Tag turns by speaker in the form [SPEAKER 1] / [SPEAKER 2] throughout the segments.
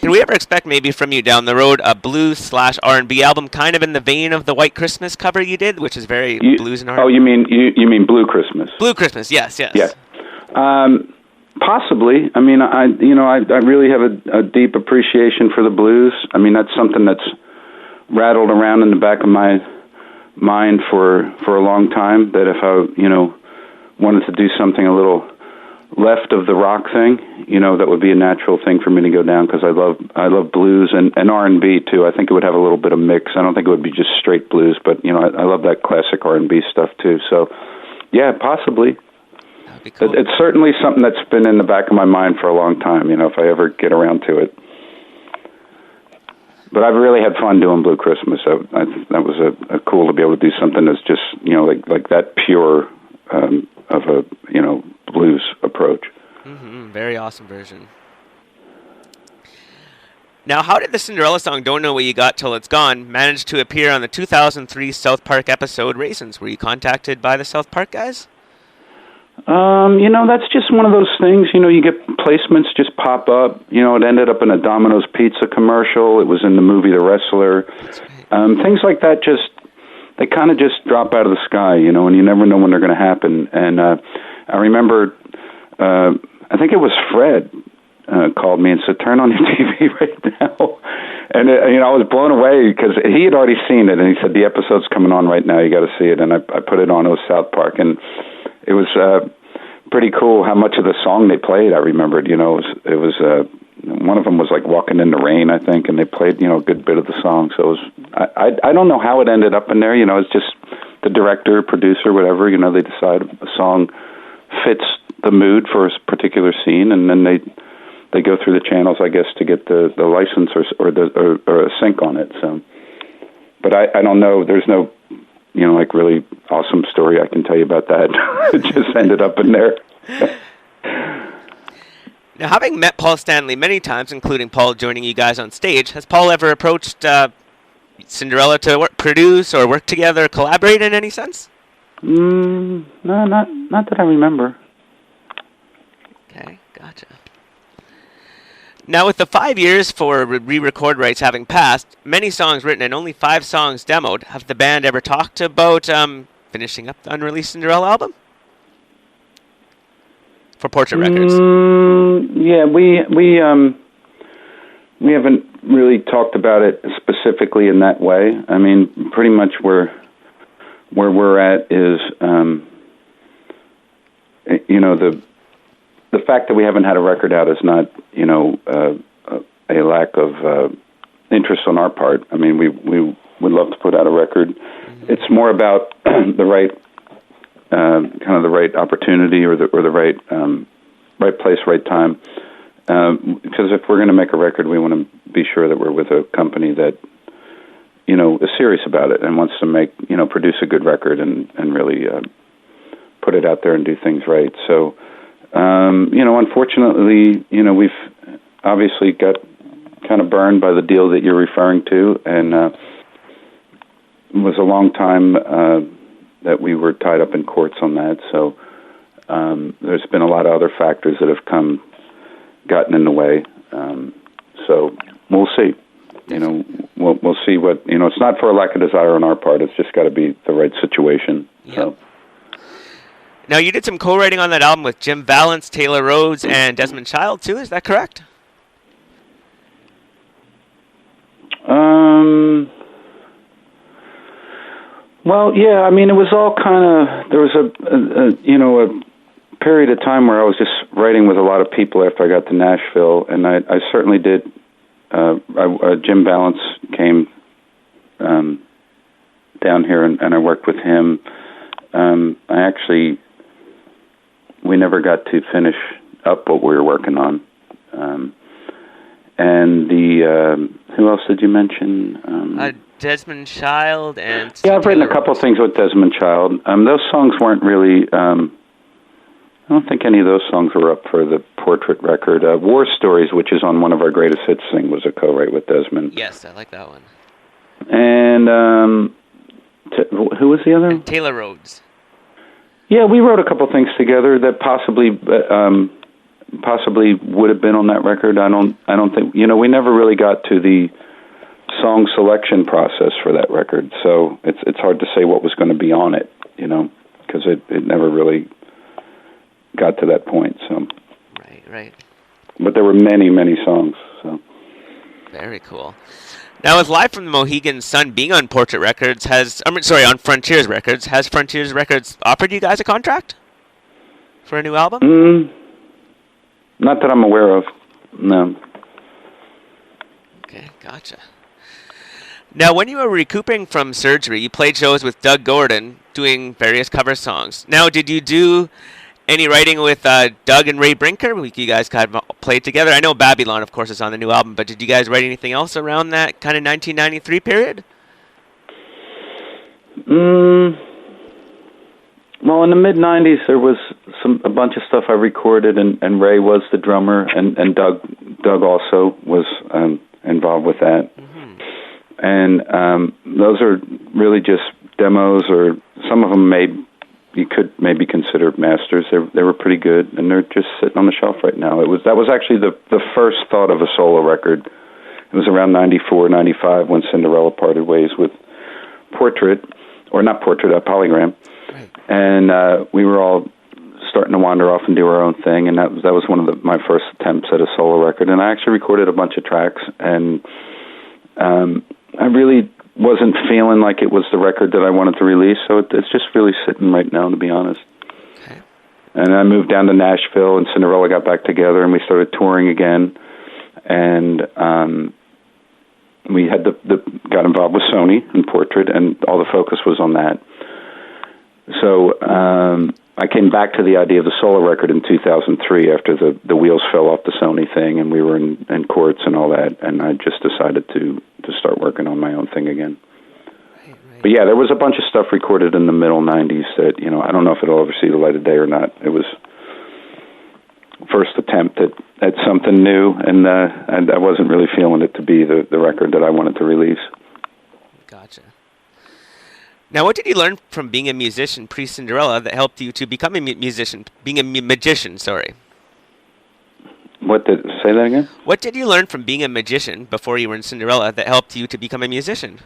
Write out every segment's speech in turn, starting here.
[SPEAKER 1] Can we ever expect maybe from you down the road a blues/R&B album, kind of in the vein of the White Christmas cover you did, which is very blues and R&B?
[SPEAKER 2] Oh, you mean Blue Christmas?
[SPEAKER 1] Blue Christmas, yes.
[SPEAKER 2] Yeah. Possibly. I mean, I really have a deep appreciation for the blues. I mean, that's something that's rattled around in the back of my mind for a long time. That if I wanted to do something a little left of the rock thing, that would be a natural thing for me to go down, because I love blues and R&B too. I think it would have a little bit of mix. I don't think it would be just straight blues, but I love that classic R&B stuff too. So, yeah, possibly. Cool. It's certainly something that's been in the back of my mind for a long time, if I ever get around to it. But I've really had fun doing Blue Christmas. That was a cool to be able to do something that's just, like that pure of a, blues approach.
[SPEAKER 1] Mm-hmm. Very awesome version. Now, how did the Cinderella song "Don't Know What You Got Till It's Gone" manage to appear on the 2003 South Park episode Raisins? Were you contacted by the South Park guys?
[SPEAKER 2] That's just one of those things. You get placements just pop up. It ended up in a Domino's Pizza commercial. It was in the movie The Wrestler. Things like that they kind of just drop out of the sky, and you never know when they're going to happen. And I remember, I think it was Fred called me and said, "Turn on your TV right now." And I was blown away because he had already seen it, and he said, "The episode's coming on right now. You got to see it." And I put it on. It was South Park, and it was pretty cool how much of the song they played. I remembered, it was one of them was like "Walking in the Rain," I think, and they played, a good bit of the song. So it was, I don't know how it ended up in there. It's just the director, producer, whatever. They decide a song fits the mood for a particular scene, and then they go through the channels, I guess, to get the license or a sync on it. So, but I don't know. There's no like really awesome story I can tell you about that. It just ended up in there.
[SPEAKER 1] Now, having met Paul Stanley many times, including Paul joining you guys on stage, has Paul ever approached Cinderella to produce or work together, collaborate in any sense?
[SPEAKER 2] No, not that I remember.
[SPEAKER 1] Okay, gotcha. Now, with the 5 years for re-record rights having passed, many songs written and only 5 songs demoed, have the band ever talked about finishing up the unreleased Cinderella album? For Portrait Records.
[SPEAKER 2] Yeah, we haven't really talked about it specifically in that way. I mean, pretty much where we're at is, the fact that we haven't had a record out is not, a lack of interest on our part. I mean, we would love to put out a record. Mm-hmm. It's more about the right kind of the right opportunity or the right right place, right time. Because if we're going to make a record, we want to be sure that we're with a company that is serious about it and wants to produce a good record and really put it out there and do things right. So. Unfortunately, we've obviously got kind of burned by the deal that you're referring to, and it was a long time that we were tied up in courts on that. So there's been a lot of other factors that have gotten in the way. So we'll see. We'll see what it's not for a lack of desire on our part. It's just got to be the right situation.
[SPEAKER 1] Yep.
[SPEAKER 2] So.
[SPEAKER 1] Now, you did some co-writing on that album with Jim Vallance, Taylor Rhodes, and Desmond Child, too. Is that correct?
[SPEAKER 2] Well, yeah. I mean, it was all kind of. There was a period of time where I was just writing with a lot of people after I got to Nashville, and I certainly did. Jim Vallance came down here, and I worked with him. We never got to finish up what we were working on. And who else did you mention?
[SPEAKER 1] Desmond Child and...
[SPEAKER 2] Yeah, I've written a couple of things with Desmond Child. Those songs weren't really... I don't think any of those songs were up for the Portrait record. War Stories, which is on one of our greatest hits thing, was a co-write with Desmond.
[SPEAKER 1] Yes, I like that one.
[SPEAKER 2] And who was the other?
[SPEAKER 1] And Taylor Rhodes.
[SPEAKER 2] Yeah, we wrote a couple things together that possibly possibly would have been on that record. I don't think, we never really got to the song selection process for that record, so it's hard to say what was going to be on it, because it never really got to that point. So
[SPEAKER 1] Right.
[SPEAKER 2] But there were many, many songs. So
[SPEAKER 1] very cool. Now, with Live from the Mohegan Sun being on Portrait Records, on Frontiers Records, has Frontiers Records offered you guys a contract for a new album?
[SPEAKER 2] Not that I'm aware of. No.
[SPEAKER 1] Okay, gotcha. Now, when you were recouping from surgery, you played shows with Doug Gordon doing various cover songs. Now, did you do any writing with Doug and Ray Brinker? You guys kind of played together. I know Babylon, of course, is on the new album, but did you guys write anything else around that kind of 1993 period?
[SPEAKER 2] Well, in the mid-'90s, there was a bunch of stuff I recorded, and Ray was the drummer, and Doug also was involved with that. Mm-hmm. And those are really just demos, or some of them you could maybe consider masters. They were pretty good, and they're just sitting on the shelf right now. That was actually the first thought of a solo record. It was around 94, 95 when Cinderella parted ways with Polygram.
[SPEAKER 1] Right.
[SPEAKER 2] And we were all starting to wander off and do our own thing, and that was one of my first attempts at a solo record. And I actually recorded a bunch of tracks, and I really wasn't feeling like it was the record that I wanted to release, so it's just really sitting right now, to be honest.
[SPEAKER 1] Okay.
[SPEAKER 2] And I moved down to Nashville, and Cinderella got back together, and we started touring again, and we had got involved with Sony and Portrait, and all the focus was on that. So I came back to the idea of the solo record in 2003 after the wheels fell off the Sony thing, and we were in courts and all that, and I just decided to start working on my own thing again.
[SPEAKER 1] Right.
[SPEAKER 2] But yeah, there was a bunch of stuff recorded in the middle 90s that, I don't know if it'll ever see the light of day or not. It was first attempt at something new, and I wasn't really feeling it to be the record that I wanted to release.
[SPEAKER 1] Gotcha. Now, what did you learn from being a musician pre-Cinderella that helped you to become a magician, sorry?
[SPEAKER 2] Say that again?
[SPEAKER 1] What did you learn from being a magician before you were in Cinderella that helped you to become a musician?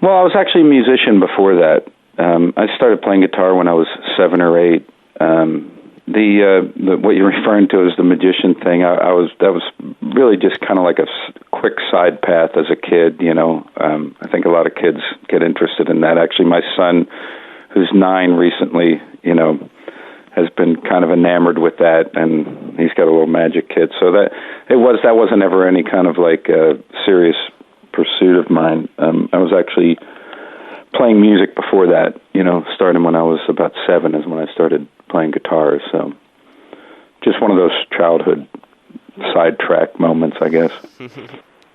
[SPEAKER 2] Well, I was actually a musician before that. I started playing guitar when I was 7 or 8. What you're referring to as the magician thing, that was really just kind of like a quick side path as a kid. I think a lot of kids get interested in that. Actually, my son, who's 9 recently, has been kind of enamored with that, and he's got a little magic kit. So that wasn't ever any kind of like serious pursuit of mine. I was actually playing music before that. Starting when I was about 7 is when I started playing guitar. So just one of those childhood sidetrack moments, I guess.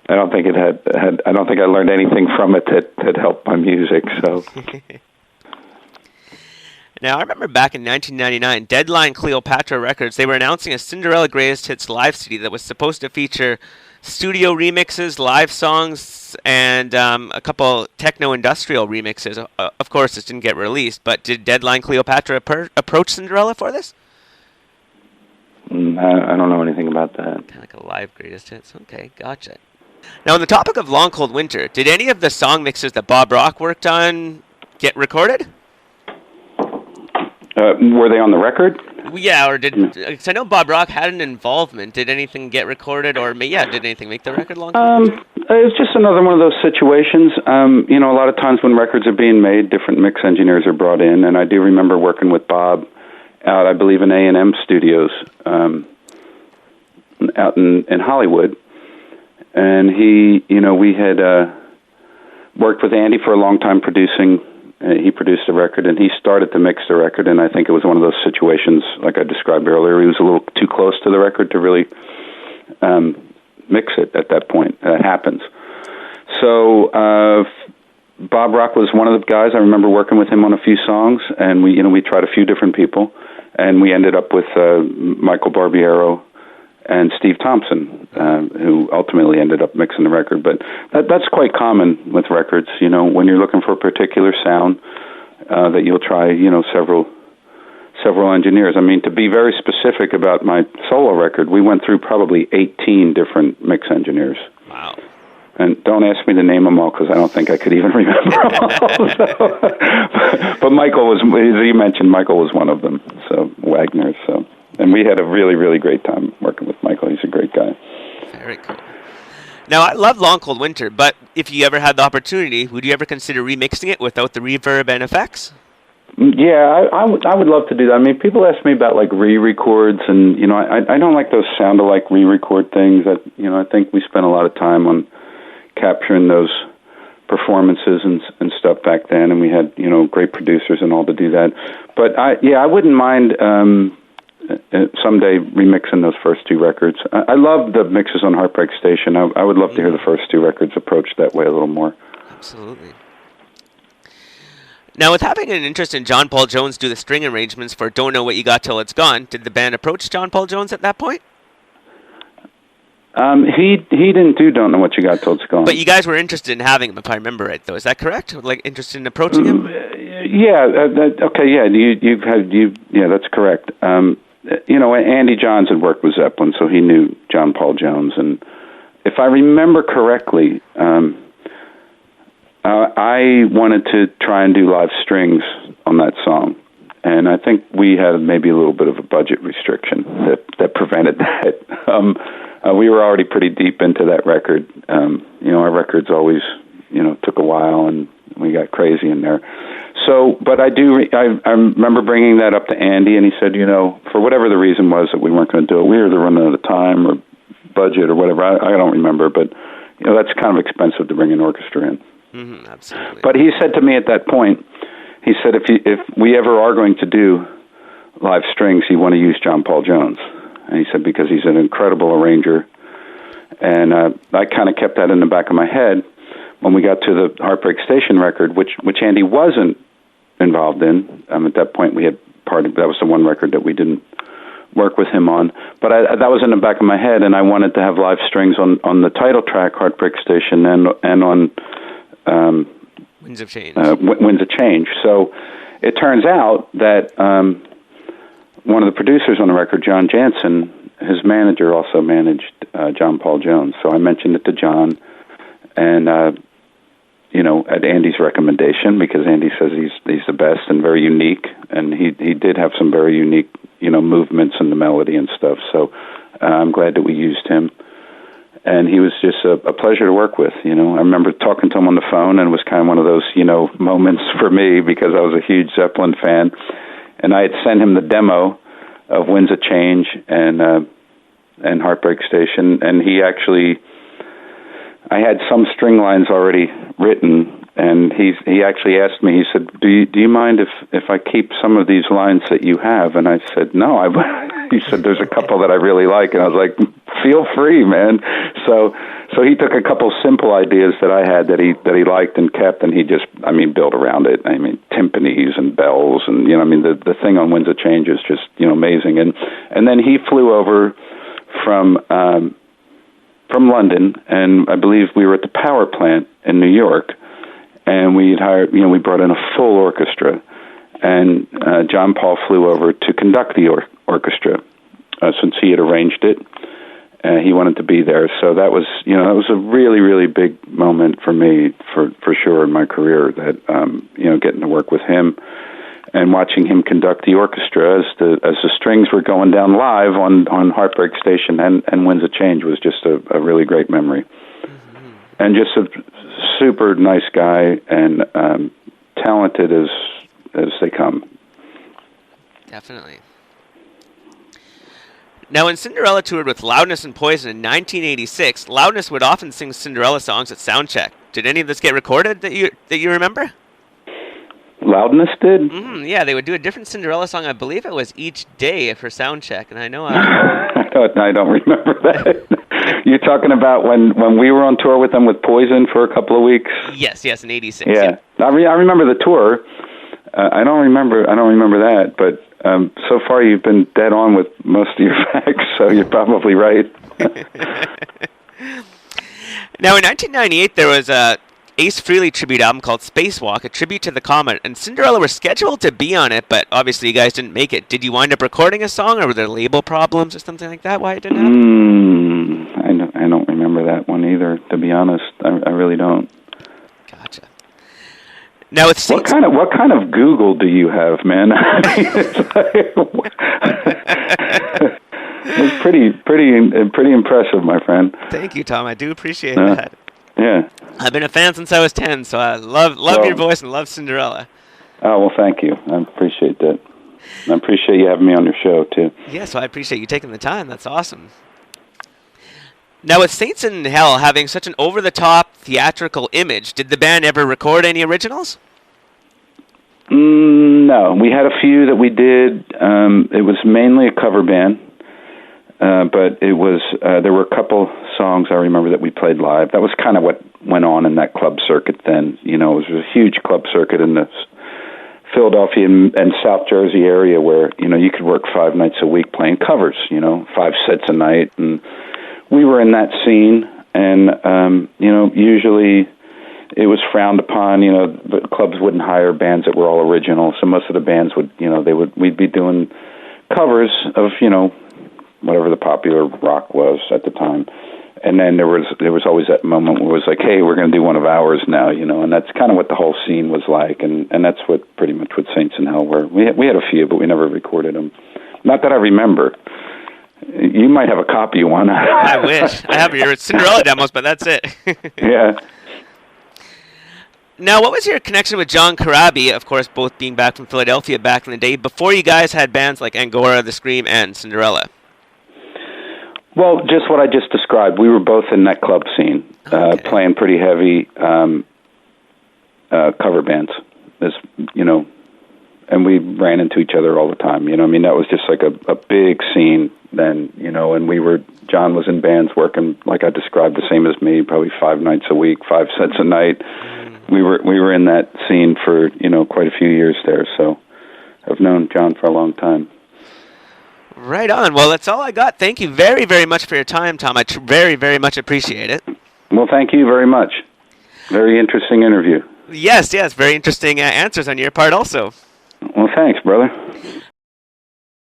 [SPEAKER 2] I don't think I don't think I learned anything from it that helped my music. So.
[SPEAKER 1] Now, I remember back in 1999, Deadline Cleopatra Records, they were announcing a Cinderella Greatest Hits live CD that was supposed to feature studio remixes, live songs, and a couple techno-industrial remixes. Of course, this didn't get released, but did Deadline Cleopatra approach Cinderella for this?
[SPEAKER 2] I don't know anything about that.
[SPEAKER 1] Kind of like a live Greatest Hits. Okay, gotcha. Now, on the topic of Long Cold Winter, did any of the song mixes that Bob Rock worked on get recorded?
[SPEAKER 2] Were they on the record?
[SPEAKER 1] Yeah, or cause I know Bob Rock had an involvement. Did anything get recorded, or did anything make the record Long Cold Winter?
[SPEAKER 2] It's just another one of those situations. A lot of times when records are being made, different mix engineers are brought in, and I do remember working with Bob out, I believe, in A&M Studios out in Hollywood. And we had worked with Andy for a long time producing. He produced a record, and he started to mix the record, and I think it was one of those situations, like I described earlier, he was a little too close to the record to really mix it at that point. That happens. So Bob Rock was one of the guys. I remember working with him on a few songs, and we tried a few different people, and we ended up with Michael Barbiero and Steve Thompson, who ultimately ended up mixing the record. But that's quite common with records, when you're looking for a particular sound, that you'll try, several engineers. I mean, to be very specific about my solo record, we went through probably 18 different mix engineers.
[SPEAKER 1] Wow.
[SPEAKER 2] And don't ask me to name them all because I don't think I could even remember all. But Michael was, as you mentioned, Michael was one of them, so Wagner. So, and we had a really, really great time working with Michael. He's a great guy.
[SPEAKER 1] Very cool. Now, I love Long Cold Winter, but if you ever had the opportunity, would you ever consider remixing it without the reverb and effects?
[SPEAKER 2] Yeah, I would love to do that. I mean, people ask me about like re-records, and you know, I don't like those sound-alike re-record things. That, you know, I think we spent a lot of time on capturing those performances and stuff back then, and we had, you know, great producers and all to do that. But I wouldn't mind someday remixing those first two records. I love the mixes on Heartbreak Station. I would love to hear the first two records approached that way a little more.
[SPEAKER 1] Absolutely. Now, with having an interest in John Paul Jones do the string arrangements for Don't Know What You Got Till It's Gone, did the band approach John Paul Jones at that point?
[SPEAKER 2] He didn't do Don't Know What You Got Till It's Gone.
[SPEAKER 1] But you guys were interested in having him, if I remember right, though. Is that correct? Like, interested in approaching him?
[SPEAKER 2] Yeah. Okay. Yeah. Yeah, that's correct. You know, Andy Johns had worked with Zeppelin, so he knew John Paul Jones, and if I remember correctly, I wanted to try and do live strings on that song, and I think we had maybe a little bit of a budget restriction that prevented that. We were already pretty deep into that record. You know, our records always, you know, took a while, and we got crazy in there. So, but I remember bringing that up to Andy, and he said, you know, for whatever the reason was that we weren't going to do it, we were either running out of time or budget or whatever. I don't remember, but you know, that's kind of expensive to bring an orchestra in.
[SPEAKER 1] Mm-hmm, absolutely.
[SPEAKER 2] But he said to me at that point, he said, if we ever are going to do live strings, you want to use John Paul Jones. And he said, because he's an incredible arranger. And I kind of kept that in the back of my head when we got to the Heartbreak Station record, which Andy wasn't involved in. At that point, we had that was the one record that we didn't work with him on. But that was in the back of my head, and I wanted to have live strings on the title track, Heartbreak Station, and on
[SPEAKER 1] Winds of Change.
[SPEAKER 2] Winds of Change. So it turns out that one of the producers on the record, John Jansen, his manager also managed John Paul Jones. So I mentioned it to John, and you know, at Andy's recommendation, because Andy says he's the best and very unique, and he did have some very unique, you know, movements in the melody and stuff. So I'm glad that we used him. And he was just a pleasure to work with, you know. I remember talking to him on the phone, and it was kind of one of those, you know, moments for me because I was a huge Zeppelin fan. And I had sent him the demo of Winds of Change and Heartbreak Station, and he actually, I had some string lines already written, and he actually asked me, he said, do you mind if I keep some of these lines that you have? And I said, no. He said, there's a couple that I really like, and I was like, feel free, man. So he took a couple simple ideas that I had that he liked and kept, and he just, I mean, built around it. I mean, timpanis and bells, and, you know, I mean, the thing on Winds of Change is just, you know, amazing. And then he flew over from London, and I believe we were at the power plant in New York, and we brought in a full orchestra, and John Paul flew over to conduct the orchestra since he had arranged it. He wanted to be there, so that was a really, really big moment for me, for sure, in my career. That you know, getting to work with him and watching him conduct the orchestra as the strings were going down live on Heartbreak Station and Winds of Change was just a really great memory. Mm-hmm. And just a super nice guy and talented as they come.
[SPEAKER 1] Definitely. Now, when Cinderella toured with Loudness and Poison in 1986, Loudness would often sing Cinderella songs at soundcheck. Did any of this get recorded that you remember?
[SPEAKER 2] Loudness did?
[SPEAKER 1] Mm-hmm, yeah, they would do a different Cinderella song. I believe it was each day for soundcheck, and I know
[SPEAKER 2] I don't remember that. You're talking about when we were on tour with them with Poison for a couple of weeks?
[SPEAKER 1] Yes, in 86.
[SPEAKER 2] Yeah. I remember the tour. I don't remember that, but so far you've been dead on with most of your facts, so you're probably right.
[SPEAKER 1] Now, in 1998, there was a Ace Frehley tribute album called Spacewalk, a tribute to the comet, and Cinderella were scheduled to be on it, but obviously you guys didn't make it. Did you wind up recording a song, or were there label problems or something like that? Why it didn't happen?
[SPEAKER 2] I don't remember that one either. To be honest, I really don't.
[SPEAKER 1] Gotcha. Now with Saints,
[SPEAKER 2] what kind of Google do you have, man? It's pretty impressive, my friend.
[SPEAKER 1] Thank you, Tom. I do appreciate that.
[SPEAKER 2] Yeah.
[SPEAKER 1] I've been a fan since I was 10, so I love your voice and love Cinderella.
[SPEAKER 2] Oh, well, thank you. I appreciate that. I appreciate you having me on your show, too.
[SPEAKER 1] Yeah, so I appreciate you taking the time. That's awesome. Now, with Saints in Hell having such an over-the-top theatrical image, did the band ever record any originals?
[SPEAKER 2] No. We had a few that we did. It was mainly a cover band, but it was there were a couple songs I remember that we played live. That was kind of what went on in that club circuit then. You know, it was a huge club circuit in the Philadelphia and South Jersey area where, you know, you could work 5 nights a week playing covers, you know, 5 sets a night. And we were in that scene, and, you know, usually it was frowned upon. You know, the clubs wouldn't hire bands that were all original, so most of the bands would, you know, we'd be doing covers of, you know, whatever the popular rock was at the time. And then there was always that moment where it was like, hey, we're going to do one of ours now, you know, and that's kind of what the whole scene was like, and that's what pretty much what Saints in Hell were. We had a few, but we never recorded them. Not that I remember. You might have a copy of one.
[SPEAKER 1] I wish. I have your Cinderella demos, but that's it.
[SPEAKER 2] Yeah.
[SPEAKER 1] Now, what was your connection with John Corabi, of course, both being back from Philadelphia back in the day, before you guys had bands like Angora, The Scream, and Cinderella?
[SPEAKER 2] Well, just what I just described. We were both in that club scene, playing pretty heavy cover bands, as you know, and we ran into each other all the time. You know, I mean, that was just like a big scene then. You know, and John was in bands working like I described, the same as me, probably 5 nights a week, 5 sets a night. We were in that scene for, you know, quite a few years there. So I've known John for a long time.
[SPEAKER 1] Right on. Well, that's all I got. Thank you very, very much for your time, Tom. I very, very much appreciate it.
[SPEAKER 2] Well, thank you very much. Very interesting interview.
[SPEAKER 1] Yes. Very interesting answers on your part also.
[SPEAKER 2] Well, thanks, brother.